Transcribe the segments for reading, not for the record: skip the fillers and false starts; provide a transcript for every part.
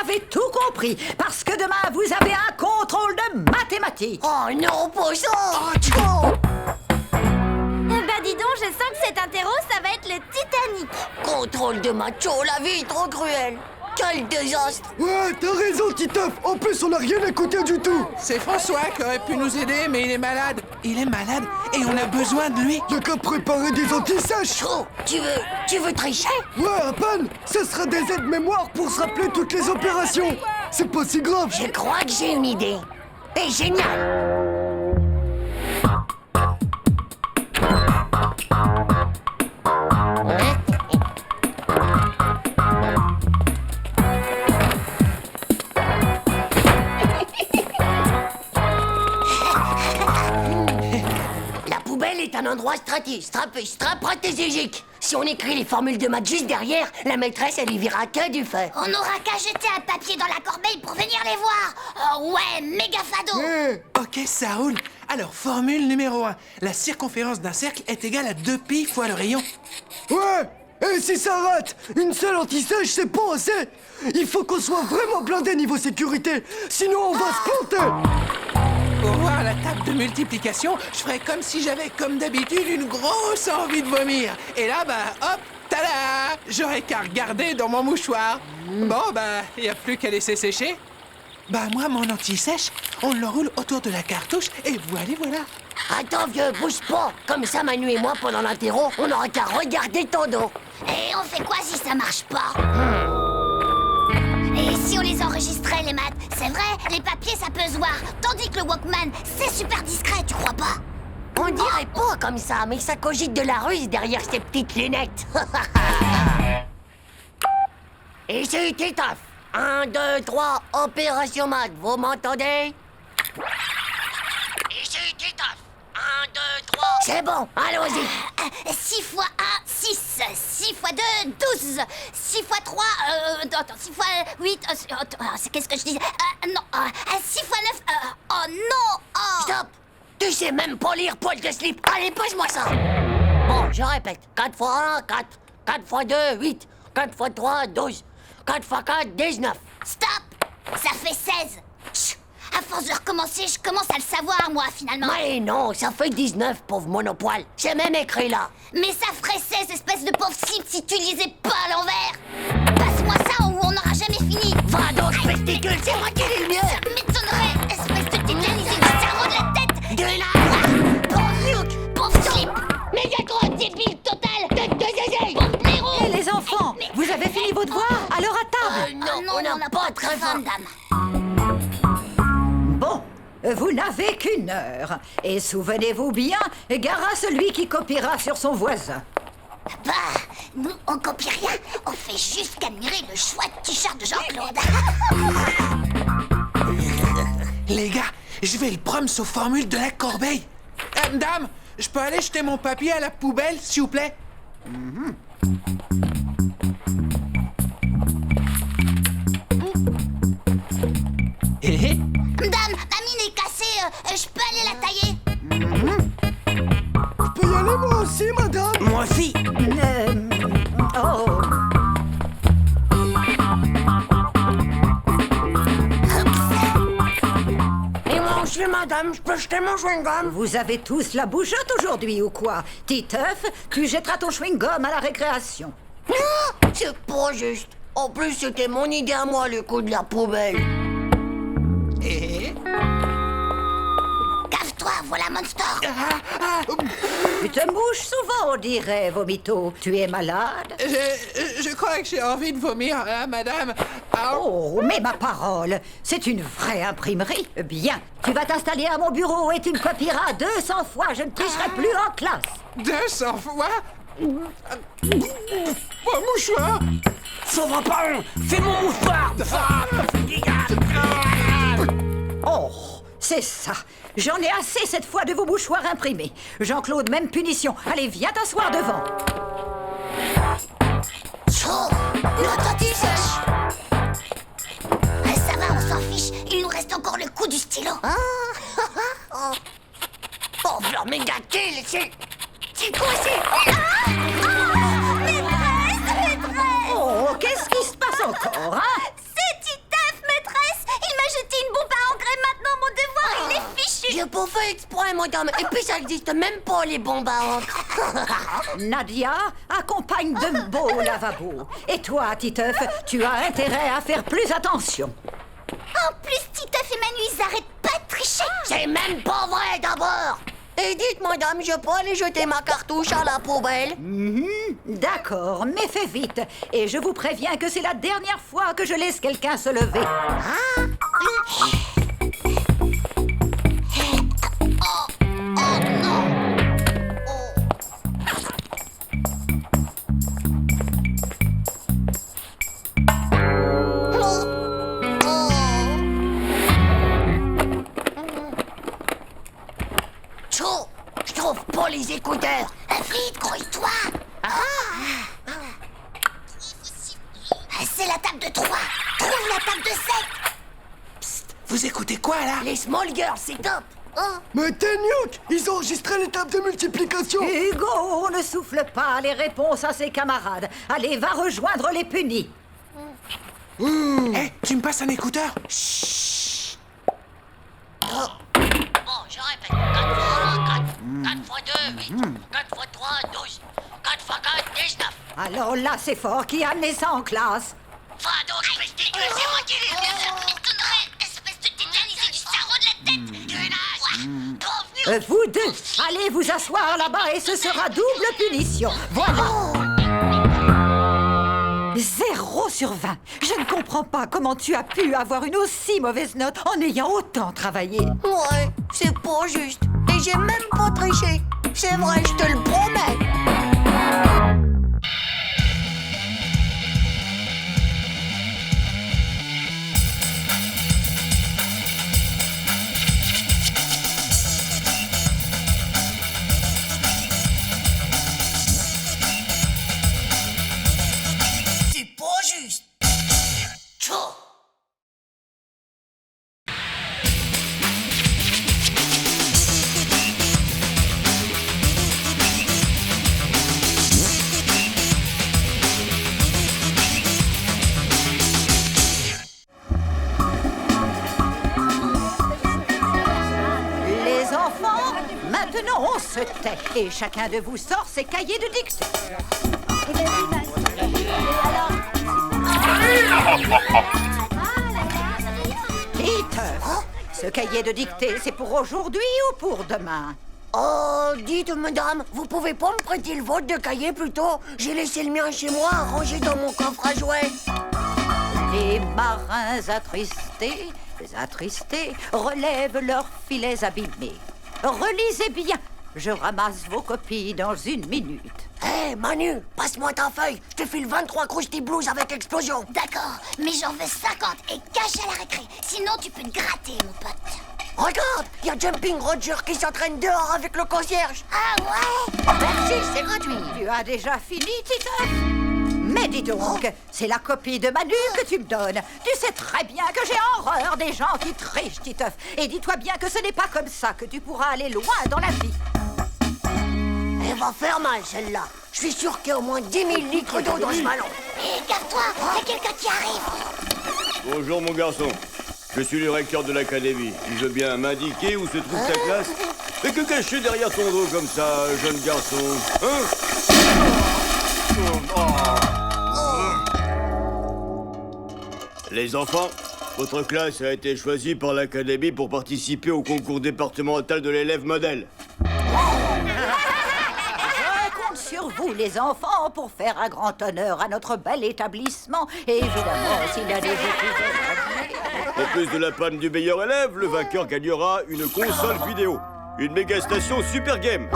avez tout compris, parce que demain, vous avez un contrôle de mathématiques. Oh non, pas ça. Bah dis donc, je sens que cet interro, ça va être le Titanic. Contrôle de macho, la vie est trop cruelle. Quel désastre. Ouais, t'as raison, Titeuf. En plus, on n'a rien écouté du tout. C'est François qui aurait pu nous aider, mais il est malade. Il est malade et on a besoin de lui. Y'a qu'à préparer des antisèches. Oh, tu veux tricher? Ouais, à peine. Ce sera des aides-mémoires pour se rappeler toutes les opérations. C'est pas si grave. Je crois que j'ai une idée. Et génial. La poubelle est un endroit stratégique. Si on écrit les formules de maths juste derrière, la maîtresse, elle y verra que du feu. On n'aura qu'à jeter un papier dans la corbeille pour venir les voir. Oh ouais, méga fado. Ok, ça roule. Alors, formule numéro 1. La circonférence d'un cercle est égale à 2π fois le rayon. Ouais. Et si ça rate, une seule antisèche, c'est pas assez. Il faut qu'on soit vraiment blindé niveau sécurité. Sinon, on va se planter. Pour voir la table de multiplication, je ferais comme si j'avais, comme d'habitude, une grosse envie de vomir. Et là, bah, hop, tada! J'aurais qu'à regarder dans mon mouchoir. Bon, bah, y a plus qu'à laisser sécher. Bah, moi, mon anti-sèche, on le roule autour de la cartouche et voilà. Attends, vieux, bouge pas. Comme ça, Manu et moi, pendant l'interro, on n'aura qu'à regarder ton dos. Et on fait quoi si ça marche pas? Et si on les enregistrait, les maths? C'est vrai, les papiers, ça peut se voir. Tandis que le Walkman, c'est super discret, tu crois pas? On dirait pas comme ça, mais ça cogite de la ruse derrière ces petites lunettes. Et c'est Titeuf. 1, 2, 3, opération maths, vous m'entendez? Et c'est Titeuf. 1, 2, 3... C'est bon, allons-y. 6 fois 1, 6. 6 fois 2, 12. 6 fois 3, attends, 6 fois 8, qu'est-ce que je dis? Non, 6 fois 9, oh non, oh. Stop. Tu sais même pas lire poil de slip. Allez, pose-moi ça. Bon, je répète. 4 fois 1, 4. 4 fois 2, 8. 4 fois 3, 12. 4 fois 4, 19. Stop. Ça fait 16. Chut. À force de recommencer, je commence à le savoir, moi, finalement. Mais non, ça fait 19, pauvre monopoil. C'est même écrit là. Mais ça ferait 16, espèce de pauvre cible, si tu lisais pas à l'envers. Passe-moi ça ou on n'aura jamais fini. Va donc, pesticule, c'est moi qui l'ai le mieux. Ça m'étonnerait, espèce de tétanisé du cerveau de la tête. De là. Pauvre slip. Méga gros débile total. Tête de zézé. Pauvre blaireau. Et les enfants, vous avez fini vos devoirs? Alors à table. Non, on n'a pas très faim. dame. Bon, vous n'avez qu'une heure. Et souvenez-vous bien, gare à celui qui copiera sur son voisin. Bah, nous, on copie rien. On fait juste qu'admirer le chouette t-shirt de Jean-Claude. Les gars, je vais le prendre aux formules de la corbeille. Dame, je peux aller jeter mon papier à la poubelle, s'il vous plaît? Dame, ma mine est cassée. Je peux aller la tailler? Je peux y aller moi aussi, madame. Moi aussi. Oh. Et moi aussi, madame, je peux jeter mon chewing-gum? Vous avez tous la bougeotte aujourd'hui ou quoi? Titeuf, tu jetteras ton chewing-gum à la récréation. C'est pas juste. En plus, c'était mon idée à moi, le coup de la poubelle. Cave-toi, voilà Monster. Tu te mouches souvent, on dirait, Vomito. Tu es malade? Je crois que j'ai envie de vomir, hein, madame. Ah, Oh, mais ma parole, c'est une vraie imprimerie. Bien, tu vas t'installer à mon bureau et tu me copieras 200 fois. Je ne tricherai plus en classe. 200 fois? Mon mouchoir! Ça va pas, fais mon mouchoir. Oh, c'est ça. J'en ai assez cette fois de vos mouchoirs imprimés. Jean-Claude, même punition. Allez, viens t'asseoir devant. Oh, notre anti-sèche. Ça va, on s'en fiche. Il nous reste encore le coup du stylo. Pauvre méga kill, c'est quoi, Maîtresse, maîtresse. Oh, qu'est-ce qui se passe encore, hein? C'est Titeuf. J'ai pas fait exprès, madame. Et puis, ça existe même pas, les bombes à encre. Nadia, accompagne Dumbo au lavabo. Et toi, Titeuf, tu as intérêt à faire plus attention. En plus, Titeuf et Manu, ils arrêtent pas de tricher. C'est même pas vrai, d'abord. Et dites, madame, je peux aller jeter ma cartouche à la poubelle? D'accord, mais fais vite. Et je vous préviens que c'est la dernière fois que je laisse quelqu'un se lever. Tchou, je trouve pas les écouteurs. Vite, grouille-toi. C'est la table de 3. Trouve la table de 7. Vous écoutez quoi, là? Les small girls, c'est top. Mais Téniouk, ils ont enregistré l'étape de multiplication. Hugo, ne souffle pas les réponses à ses camarades. Allez, va rejoindre les punis. Eh, tu me passes un écouteur? Bon, je répète. 4 fois 1, 4. 4 fois 2, 8. 4 fois 3, 12. 4 fois 4, 19. Alors là, c'est fort. Qui a amené ça en classe? Va donc, pesticule, c'est moi qui l'ai fait. Espèce de tétanisé du cerveau de la tête. Vous deux, allez vous asseoir là-bas et ce sera double punition. Voilà. 0 sur 20. Je ne comprends pas comment tu as pu avoir une aussi mauvaise note en ayant autant travaillé. Ouais, c'est pas juste. Et j'ai même pas triché. C'est vrai, je te le promets. C'est pas juste. Tchou. Les enfants, maintenant on se tait et chacun de vous sort ses cahiers de dictée. Titeuf, ce cahier de dictée, c'est pour aujourd'hui ou pour demain? Oh, dites, madame, vous pouvez pas me prêter le vôtre de cahier plutôt? J'ai laissé le mien chez moi, rangé dans mon coffre à jouets. Les marins attristés, relèvent leurs filets abîmés. Relisez bien, je ramasse vos copies dans 1 minute. Hé, Manu, passe-moi ta feuille. Je te file 23 Krusty Blues avec explosion. D'accord, mais j'en veux 50 et cache à la récré. Sinon, tu peux te gratter, mon pote. Regarde, il y a Jumping Roger qui s'entraîne dehors avec le concierge. Ah ouais? Merci, c'est gratuit. Tu as déjà fini, Titeuf? Mais dis donc, c'est la copie de Manu que tu me donnes. Tu sais très bien que j'ai horreur des gens qui trichent, Titeuf. Et dis-toi bien que ce n'est pas comme ça que tu pourras aller loin dans la vie. Elle va faire mal, celle-là. Je suis sûr qu'il y a au moins 10 000 litres d'eau dans ce ballon. Hé, garde-toi, il y a quelqu'un qui arrive. Bonjour mon garçon, je suis le recteur de l'académie. Tu veux bien m'indiquer où se trouve ta classe? Mais que cacher derrière ton dos comme ça, jeune garçon? Hein? Les enfants, votre classe a été choisie par l'académie pour participer au concours départemental de l'élève modèle. Je compte sur vous, les enfants, pour faire un grand honneur à notre bel établissement. Et évidemment, s'il y a des études. En plus de la panne du meilleur élève, le vainqueur gagnera une console vidéo. Une méga station Super Game.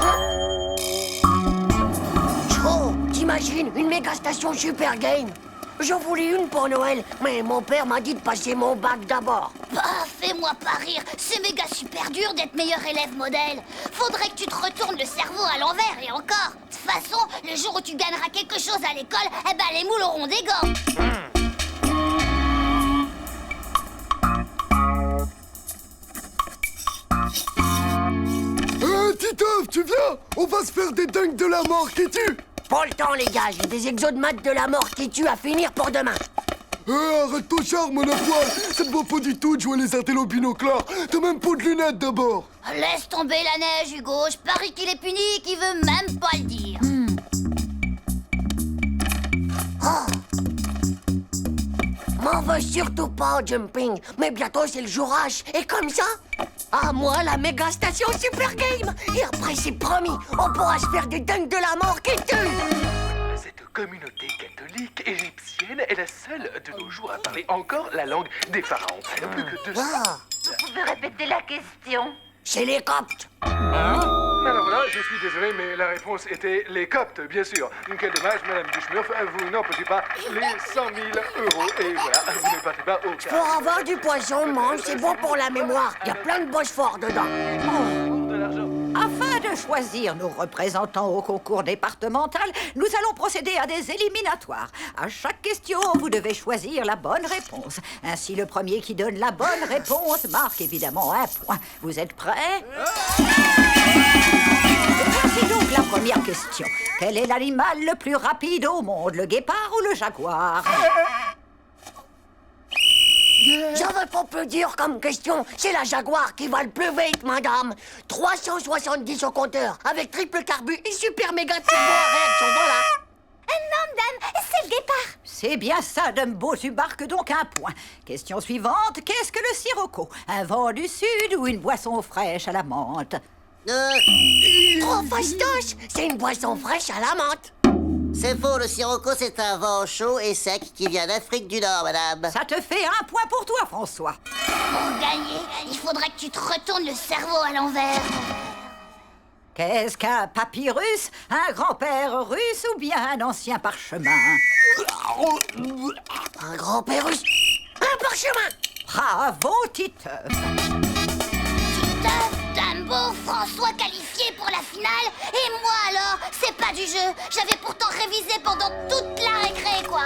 Oh, t'imagines une méga station Super Game? J'en voulais une pour Noël, mais mon père m'a dit de passer mon bac d'abord. Bah, fais-moi pas rire. C'est méga super dur d'être meilleur élève modèle. Faudrait que tu te retournes le cerveau à l'envers et encore. De toute façon, le jour où tu gagneras quelque chose à l'école, eh ben les moules auront des gants. Titeuf, tu viens? On va se faire des dingues de la mort qui tue. Pas le temps, les gars, j'ai des exos de maths de la mort qui tuent à finir pour demain. Arrête ton charme, mon poil. Ça ne vaut pas du tout de jouer les intellos binoclars. T'as même pas de lunettes d'abord. Laisse tomber la neige, Hugo. Je parie qu'il est puni, qu'il veut même pas le dire. M'en veux surtout pas au jumping, mais bientôt c'est le jour H, et comme ça, à moi la méga station Super Game. Et après c'est promis, on pourra se faire des dingues de la mort qui tue. Cette communauté catholique égyptienne est la seule de nos jours à parler encore la langue des pharaons. Plus que 200. Ah, Vous pouvez répéter la question? c'est les Coptes. Alors voilà, je suis désolé, mais la réponse était les Coptes, bien sûr. Quel dommage, Madame Duchmurf, vous n'emportez pas les 100 000 euros. Et voilà, vous ne partez pas au cas. Pour avoir du poisson, mange, c'est bon pour la mémoire. Il y a plein de Bosphore dedans. De l'argent. Afin de choisir nos représentants au concours départemental, nous allons procéder à des éliminatoires. À chaque question, vous devez choisir la bonne réponse. Ainsi, le premier qui donne la bonne réponse marque évidemment un point. Vous êtes prêts? Voici donc la première question. Quel est l'animal le plus rapide au monde, le guépard ou le jaguar? J'avais pas peu dire comme question, c'est la Jaguar qui va le plus vite, madame. 370 au compteur, avec triple carbu et super méga turbo à réaction, voilà. Non, madame, c'est le guépard. C'est bien ça, Dumbo, tu marques donc un point. Question suivante, qu'est-ce que le sirocco? Un vent du sud ou une boisson fraîche à la menthe? Trop fastoche, c'est une boisson fraîche à la menthe. C'est faux, le sirocco, c'est un vent chaud et sec qui vient d'Afrique du Nord, madame. Ça te fait un point pour toi, François. Pour gagner, il faudrait que tu te retournes le cerveau à l'envers. Qu'est-ce qu'un papyrus? Un grand-père russe ou bien un ancien parchemin? Un grand-père russe, un parchemin. Bravo, Titeuf. Titeuf, Dumbo, François qualifié pour la finale. Et moi alors, c'est pas du jeu. J'avais pourtant révisé pendant toute la récré, quoi.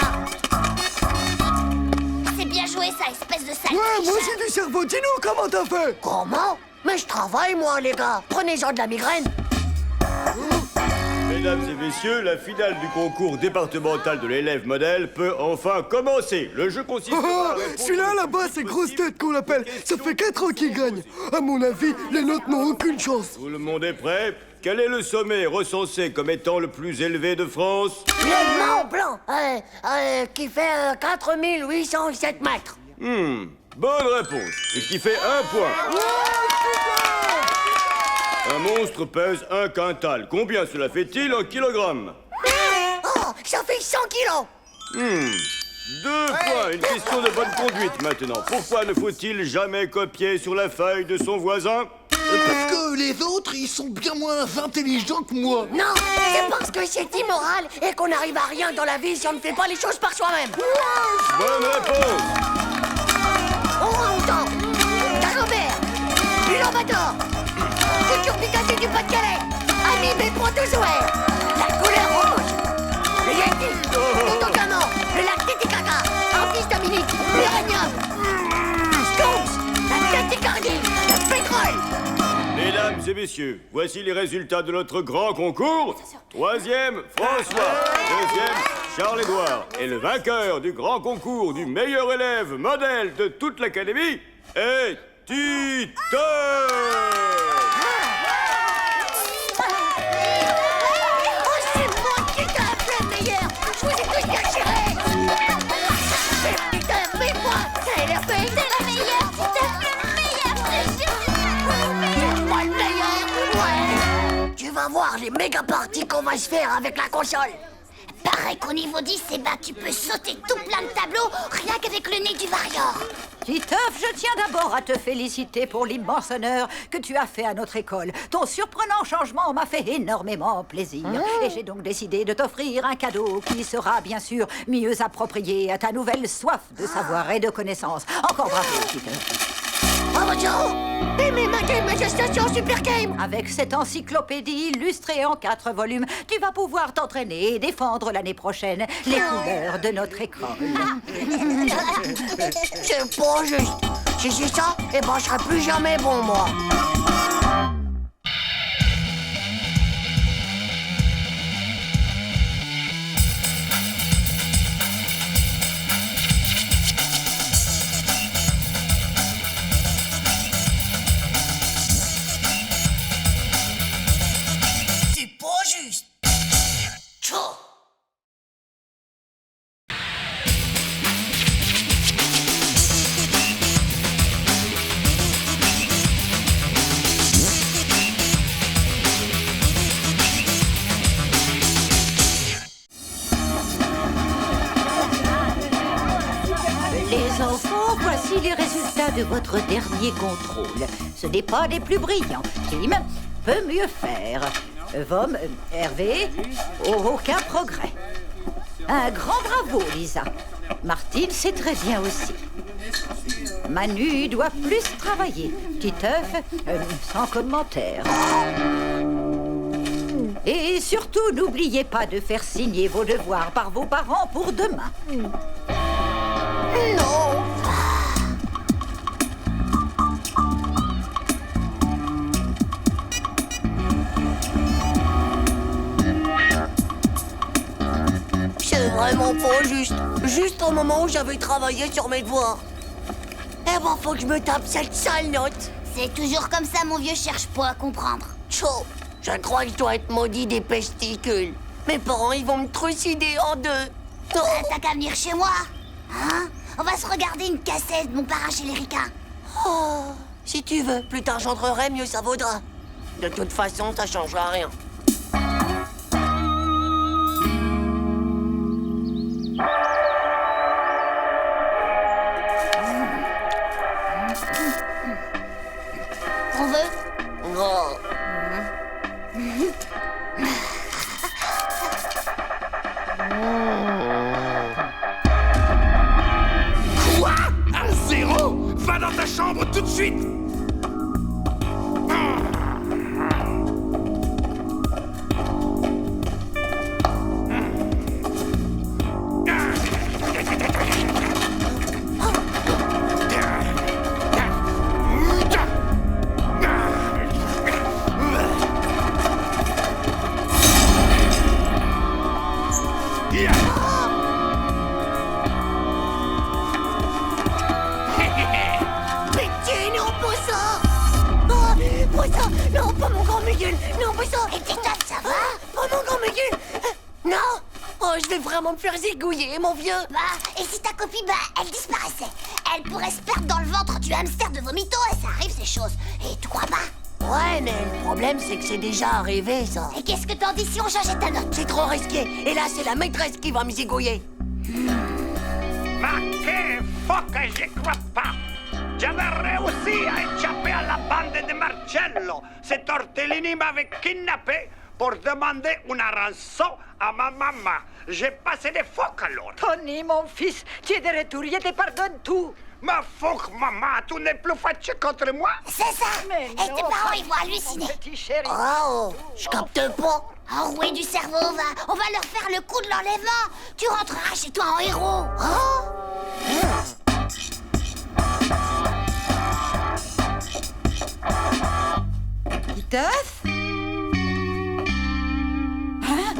C'est bien joué, ça, espèce de sale Ouais, moi tricheur. j'ai du cerveau. Dis-nous comment t'as fait. Comment? Mais je travaille, moi, les gars. Prenez-en de la migraine. Mesdames et messieurs, la finale du concours départemental de l'élève modèle peut enfin commencer. Le jeu consiste à répondre Celui-là là-bas, c'est grosse tête qu'on l'appelle. Ça fait 4 ans qu'il gagne. À mon avis, les nôtres n'ont aucune chance. Tout le monde est prêt? Quel est le sommet recensé comme étant le plus élevé de France? Le Mont Blanc, qui fait 4807 mètres. Bonne réponse, ce qui fait un point. Un monstre pèse un quintal. Combien cela fait-il en kilogrammes? Oh, ça fait 100 kilos. 2 points. Une question de bonne conduite maintenant. Pourquoi ne faut-il jamais copier sur la feuille de son voisin? Parce que les autres, ils sont bien moins intelligents que moi. Non, c'est parce que c'est immoral et qu'on n'arrive à rien dans la vie si on ne fait pas les choses par soi-même. Bonne réponse. Orang-outan, Dagobert, Ulan-Bator, futur Picasso du Pas-de-Calais, Ami des protozoaires, la couleur rouge, le Yeti, Toutankhamon, le lac Titicaca, Antihistaminique, l'uranium, Stonks, la tachycardie, le pétrole. Mesdames et messieurs, voici les résultats de notre grand concours. 3e, François. 2e, Charles-Édouard. Et le vainqueur du grand concours du meilleur élève modèle de toute l'académie est Titeuf. Oh, c'est moi qui t'ai appelé le meilleur. Je vous ai tous déchirés. Mais putain, mais moi, ça a l'air fait. T'es la meilleure, Titeuf, le meilleur, je te jure. Moi le meilleur, ouais. Tu vas voir les méga parties qu'on va se faire avec la console. Pareil qu'au niveau 10, eh ben, tu peux sauter tout plein de tableaux, rien qu'avec le nez du Varior. Titeuf, je tiens d'abord à te féliciter pour l'immense honneur que tu as fait à notre école. Ton surprenant changement m'a fait énormément plaisir. Et j'ai donc décidé de t'offrir un cadeau qui sera bien sûr mieux approprié à ta nouvelle soif de savoir et de connaissance. Encore bravo, Titeuf. Bravo, Joe. Et mes manifestations Super Game. Avec cette encyclopédie illustrée en 4 volumes, tu vas pouvoir t'entraîner et défendre l'année prochaine les couleurs de notre école. C'est pas juste. Si c'est ça, eh ben je serai plus jamais bon, moi. Enfants, voici les résultats de votre dernier contrôle. Ce n'est pas des plus brillants. Tim peut mieux faire. Vom, Hervé, aucun progrès. Un grand bravo, Lisa. Martine, c'est très bien aussi. Manu doit plus travailler. Titeuf, sans commentaire. Et surtout, n'oubliez pas de faire signer vos devoirs par vos parents pour demain. Non. C'est vraiment pas juste. Juste au moment où j'avais travaillé sur mes devoirs. Eh ben, faut que je me tape cette sale note. C'est toujours comme ça, mon vieux, cherche pas à comprendre. Tchou, je crois que je dois être maudit des pesticules. Mes parents, ils vont me trucider en deux. Oh. T'as qu'à venir chez moi. Hein? On va se regarder une cassette, mon parrain chez les ricains. Oh, si tu veux, plus tard j'entrerai, mieux ça vaudra. De toute façon, ça changera rien. On veut? Oh. Quoi? Un 0? Va dans ta chambre tout de suite! Pitié, non, pas ça! Oh, pas ça! Non, pas mon grand Miguel! Non, pas ça! Et Titeuf, ça va? Pas mon grand Miguel! Non! Oh, je vais vraiment me faire zigouiller, mon vieux! Bah, et si ta copine, bah, elle disparaissait? Elle pourrait se perdre dans le ventre du hamster de vomito, et ça arrive ces choses. Et tu crois pas? Ouais, mais le problème, c'est que c'est déjà arrivé, ça. Et qu'est-ce que t'en dis si on changeait ta note? C'est trop risqué. Et là, c'est la maîtresse qui va me zigouiller. Ma che foca, j'y crois pas! J'avais réussi à échapper à la bande de Marcello. Cet ortellini m'avait kidnappé pour demander une rançon à ma maman. J'ai passé des phoques alors. Tony, mon fils, tu es de retour, je te pardonne tout. Ma phoque, maman, tu n'es plus fâché contre moi? C'est ça! Mais Et tes parents, ils vont halluciner. Petit chéri. Oh, je capte pas. Enroué du cerveau, on va leur faire le coup de l'enlèvement. Tu rentreras chez toi en héros. Titeuf? Hein?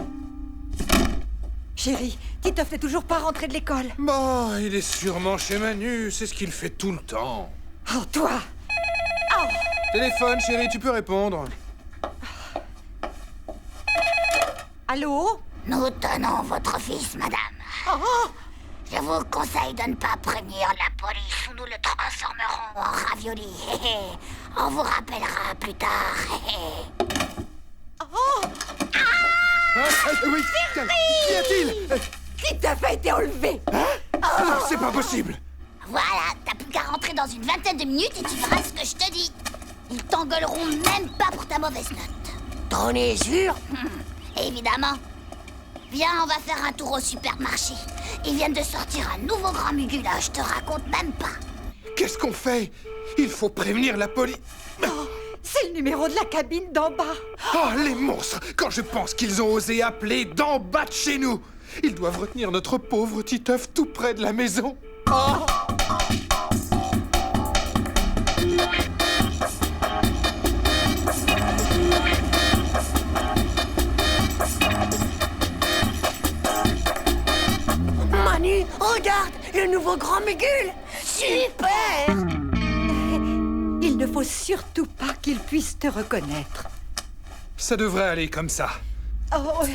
Chérie, Titeuf n'est toujours pas rentré de l'école. Bah, il est sûrement chez Manu, c'est ce qu'il fait tout le temps. Oh, toi! Oh! Téléphone, chérie, tu peux répondre. Allô? Nous tenons votre fils, madame. Oh! Je vous conseille de ne pas prévenir la police ou nous le transformerons en ravioli. On vous rappellera plus tard. Oh! Oui, qu'y a-t-il? Titeuf a été enlevé! Ah, c'est pas possible! Voilà, t'as plus qu'à rentrer dans une vingtaine de minutes et tu feras ce que je te dis. Ils t'engueuleront même pas pour ta mauvaise note. T'en es sûr? Évidemment. Viens, on va faire un tour au supermarché. Ils viennent de sortir un nouveau grand mugule, là, je te raconte même pas. Qu'est-ce qu'on fait? Il faut prévenir la police. C'est le numéro de la cabine d'en bas. Oh, les monstres! Quand je pense qu'ils ont osé appeler d'en bas de chez nous! Ils doivent retenir notre pauvre Titeuf tout près de la maison. Oh! Manu, regarde, le nouveau grand Mugule. Super! Il ne faut surtout pas qu'il puisse te reconnaître. Ça devrait aller comme ça. Oh,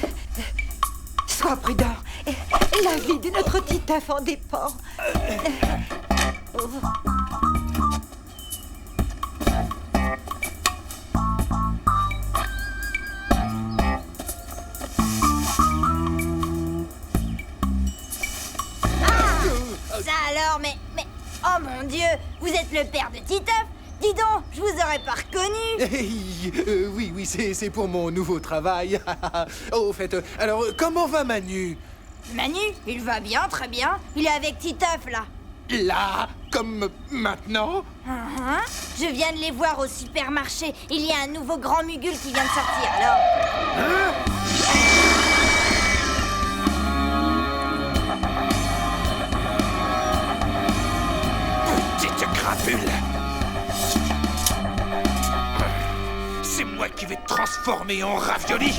sois prudent. La vie de notre Titeuf en dépend. Ça alors, mais Oh mon Dieu, vous êtes le père de Titeuf? Dis donc, je vous aurais pas reconnu. Hey, oui, c'est pour mon nouveau travail. Oh, au fait, alors, comment va Manu? Manu, il va bien, très bien. Il est avec Titeuf, là. Là, comme maintenant? Je viens de les voir au supermarché. Il y a un nouveau grand mugule qui vient de sortir, alors... Petite crapule! C'est moi qui vais te transformer en ravioli!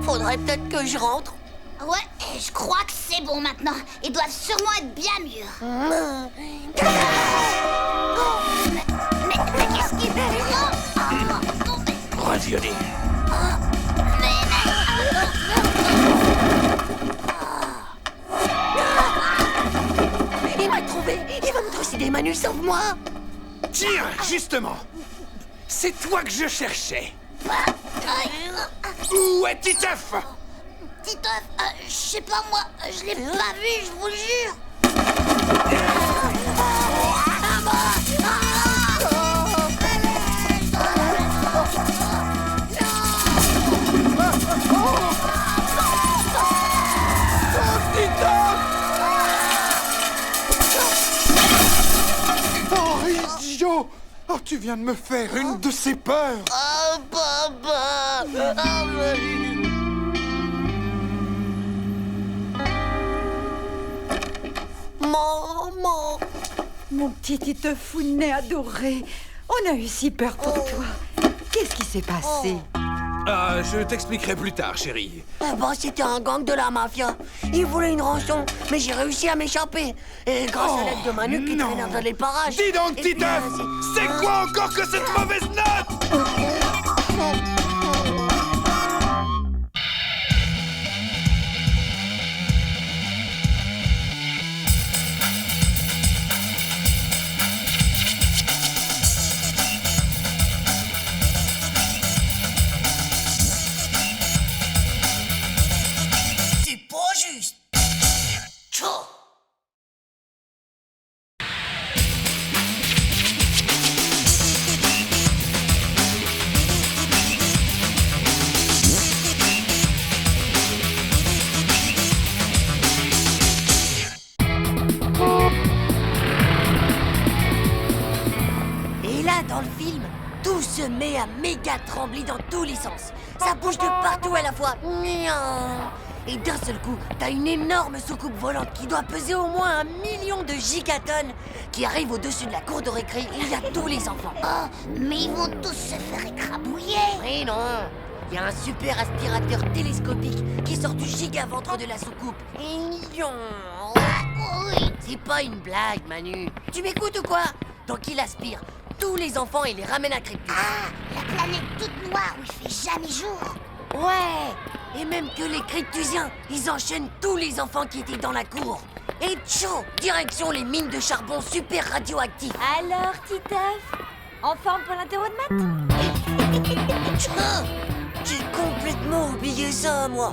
Faudrait peut-être que je rentre. Ouais, je crois que c'est bon maintenant. Ils doivent sûrement être bien mûrs. Mais qu'est-ce qu'il fait? Ravioli! Il m'a trouvé. Il va me trucider, Manu, sauve-moi. Tiens, justement! C'est toi que je cherchais! Où est Titeuf? Titeuf, je sais pas moi, je l'ai pas vu, je vous le jure. Oh, idiot! Oh, tu viens de me faire une de ces peurs! Oh, papa. Maman. Mon petit Titeufounet adoré, on a eu si peur pour toi. Qu'est-ce qui s'est passé? Ah, je t'expliquerai plus tard, chérie. C'était un gang de la mafia. Ils voulaient une rançon, mais j'ai réussi à m'échapper. Et grâce à l'aide de Manu qui traînait dans les parages. Dis donc, Et puis, Titeuf! C'est quoi encore que cette mauvaise note? C'est pas juste. Tchou. Et là, dans le film, tout se met à méga trembler dans tous les sens. Ça bouge de partout à la fois. Miaou. Et d'un seul coup, t'as une énorme soucoupe volante qui doit peser au moins 1 million de gigatonnes qui arrive au-dessus de la cour de récré et il y a tous les enfants. Oh, mais ils vont tous se faire écrabouiller. Oui, non. Il y a un super aspirateur télescopique qui sort du gigaventre de la soucoupe. Et Oui. c'est pas une blague, Manu. Tu m'écoutes ou quoi? Donc il aspire tous les enfants et les ramène à Cryptus. Ah, la planète toute noire où il fait jamais jour. Ouais. Et même que les Cryptusiens, ils enchaînent tous les enfants qui étaient dans la cour. Et tchou, direction les mines de charbon super radioactifs. Alors, Titeuf, en forme pour l'interro de maths? J'ai complètement oublié ça, moi.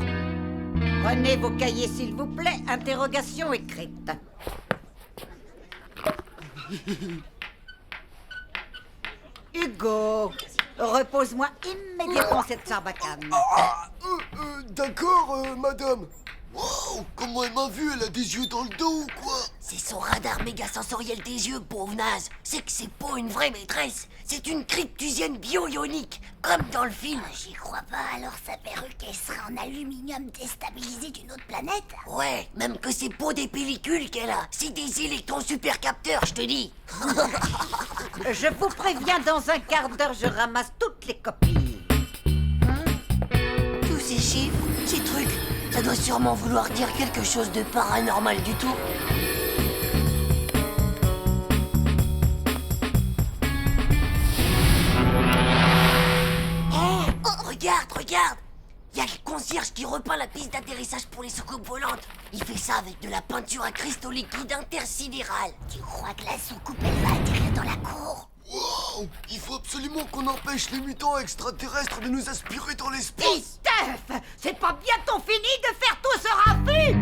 Prenez vos cahiers, s'il vous plaît. Interrogation écrite. Hugo, repose-moi immédiatement cette sarbacane. D'accord, madame. Wow, comment elle m'a vu? Elle a des yeux dans le dos ou quoi? C'est son radar méga sensoriel des yeux, pauvre naze. C'est que c'est pas une vraie maîtresse. C'est une cryptusienne bio-ionique, comme dans le film. J'y crois pas, alors sa perruque, elle serait en aluminium déstabilisé d'une autre planète? Ouais, même que c'est pas des pellicules qu'elle a. C'est des électrons supercapteurs, je te dis. Je vous préviens, dans un quart d'heure, je ramasse toutes les copies. Tous ces chiffres, ces trucs, ça doit sûrement vouloir dire quelque chose de paranormal du tout. Oh, regarde! Il y a le concierge qui repeint la piste d'atterrissage pour les soucoupes volantes. Il fait ça avec de la peinture à cristaux liquides intersidérales. Tu crois que la soucoupe, elle va atterrir dans la cour? Wow, Wow, il faut absolument qu'on empêche les mutants extraterrestres de nous aspirer dans l'espace. Titeuf, c'est pas bientôt fini de faire tout ce raffut?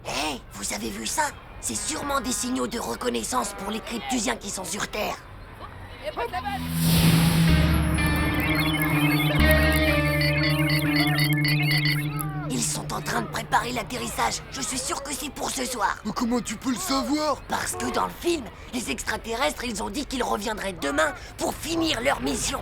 Hé, vous avez vu ça? C'est sûrement des signaux de reconnaissance pour les cryptusiens qui sont sur Terre. Ils sont en train de préparer l'atterrissage. Je suis sûr que c'est pour ce soir. Mais comment tu peux le savoir? Parce que dans le film, les extraterrestres, ils ont dit qu'ils reviendraient demain pour finir leur mission.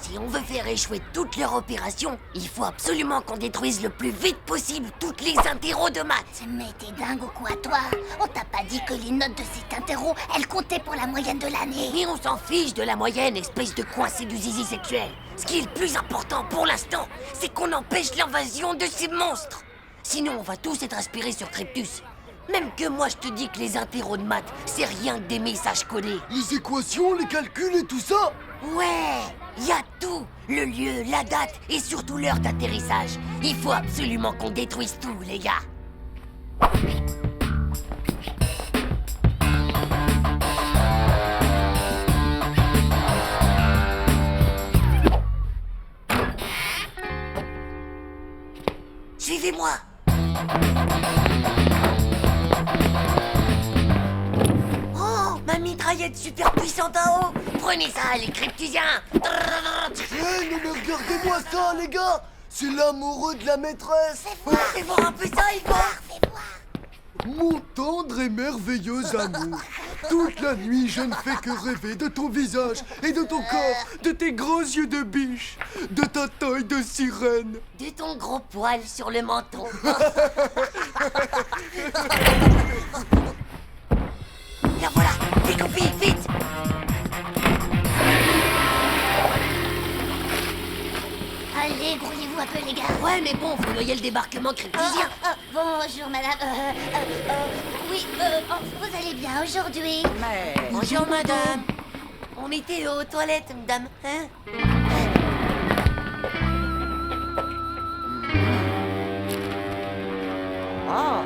Si on veut faire échouer toute leur opération, il faut absolument qu'on détruise le plus vite possible toutes les interros de maths. Mais t'es dingue ou quoi, toi? On t'a pas dit que les notes de cet interro, elles comptaient pour la moyenne de l'année? Mais on s'en fiche de la moyenne, espèce de coincé du zizi sexuel. Ce qui est le plus important pour l'instant, c'est qu'on empêche l'invasion de ces monstres. Sinon, on va tous être aspirés sur Cryptus. Même que moi, je te dis que les interros de maths, c'est rien que des messages codés. Les équations, les calculs et tout ça? Ouais, y a tout. Le lieu, la date et surtout l'heure d'atterrissage. Il faut absolument qu'on détruise tout, les gars. Suivez-moi. Oh, ma mitraillette super puissante en haut. Prenez ça, les cryptusiens. Hé, mais regardez-moi ça, les gars. C'est l'amoureux de la maîtresse. Fais voir un peu ça, Igor. Mon tendre et merveilleux amour. Toute la nuit, je ne fais que rêver de ton visage et de ton corps, de tes gros yeux de biche, de ta taille de sirène. De ton gros poil sur le menton. La voilà, découpez, vite. Allez, grouillez-vous un peu, les gars. Ouais, mais bon, vous voyez le débarquement cryptusien. Bonjour, madame. Oui, vous allez bien aujourd'hui? Mais... Bonjour, madame. On était aux toilettes, madame. Hein? Oh.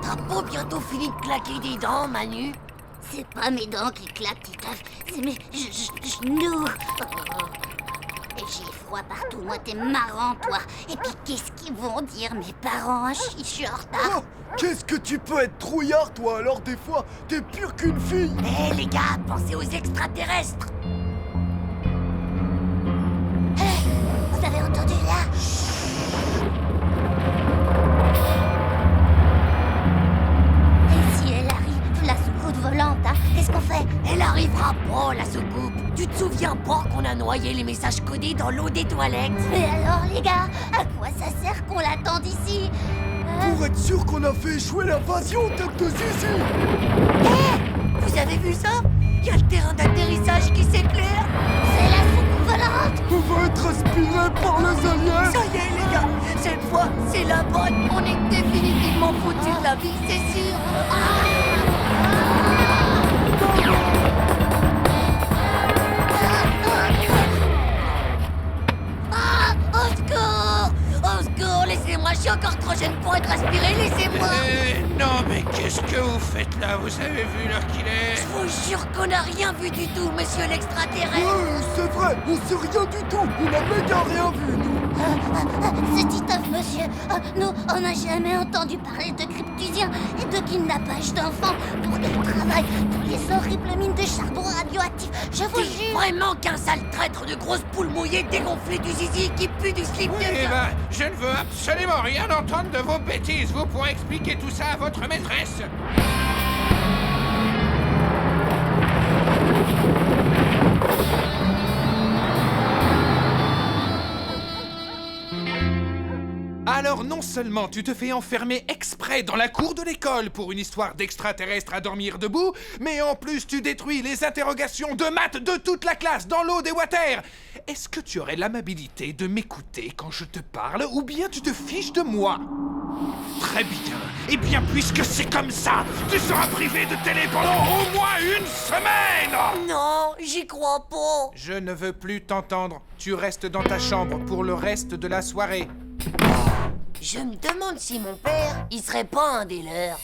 T'as pas bientôt fini de claquer des dents, Manu? C'est pas mes dents qui claquent, Titeuf, c'est mes genoux. Et j'ai froid partout, moi t'es marrant, toi. Et puis qu'est-ce qu'ils vont dire, mes parents? Je suis en retard. Oh, qu'est-ce que tu peux être trouillard, toi, alors des fois, t'es pire qu'une fille. Hé, les gars, pensez aux extraterrestres. Vous avez entendu là? Et si elle arrive, la soucoupe volante, hein? Qu'est-ce qu'on fait? Elle arrivera pas, la soucoupe. Tu te souviens pas qu'on a noyé les messages codés dans l'eau des toilettes? Mais alors, les gars, à quoi ça sert qu'on l'attende ici? Pour être sûr qu'on a fait échouer l'invasion, tête de zizi. Hé, vous avez vu ça? Y a le terrain d'atterrissage qui s'éclaire. C'est la soucoupe volante! On va être aspiré par les aliens. Ça y est, les gars, cette fois, c'est la bonne. On est définitivement foutus de la vie, c'est sûr. Au secours! Au secours, laissez-moi, je suis encore trop jeune pour être aspiré, laissez-moi! Non, mais qu'est-ce que vous faites là? Vous avez vu l'heure qu'il est? Je vous jure qu'on n'a rien vu du tout, monsieur l'extraterrestre! C'est vrai, on sait rien du tout. On a méga rien vu, nous. C'est Titeuf, monsieur. Nous, on n'a jamais entendu parler de cryptusiens et de kidnappage d'enfants pour qu'ils travaillent pour les horribles mines de charbon radioactif. Je vous jure. Vraiment qu'un sale traître de grosse poule mouillée dégonflée du zizi qui pue du slip de... Eh ben, je ne veux absolument rien entendre de vos bêtises. Vous pourrez expliquer tout ça à votre maîtresse. Alors non seulement tu te fais enfermer exprès dans la cour de l'école pour une histoire d'extraterrestre à dormir debout, mais en plus tu détruis les interrogations de maths de toute la classe dans l'eau des water. Est-ce que tu aurais l'amabilité de m'écouter quand je te parle, ou bien tu te fiches de moi? Très bien. Eh bien, puisque c'est comme ça, tu seras privé de télé pendant au moins une semaine! Non, j'y crois pas. Je ne veux plus t'entendre. Tu restes dans ta chambre pour le reste de la soirée. Je me demande si mon père, il serait pas un des leurs.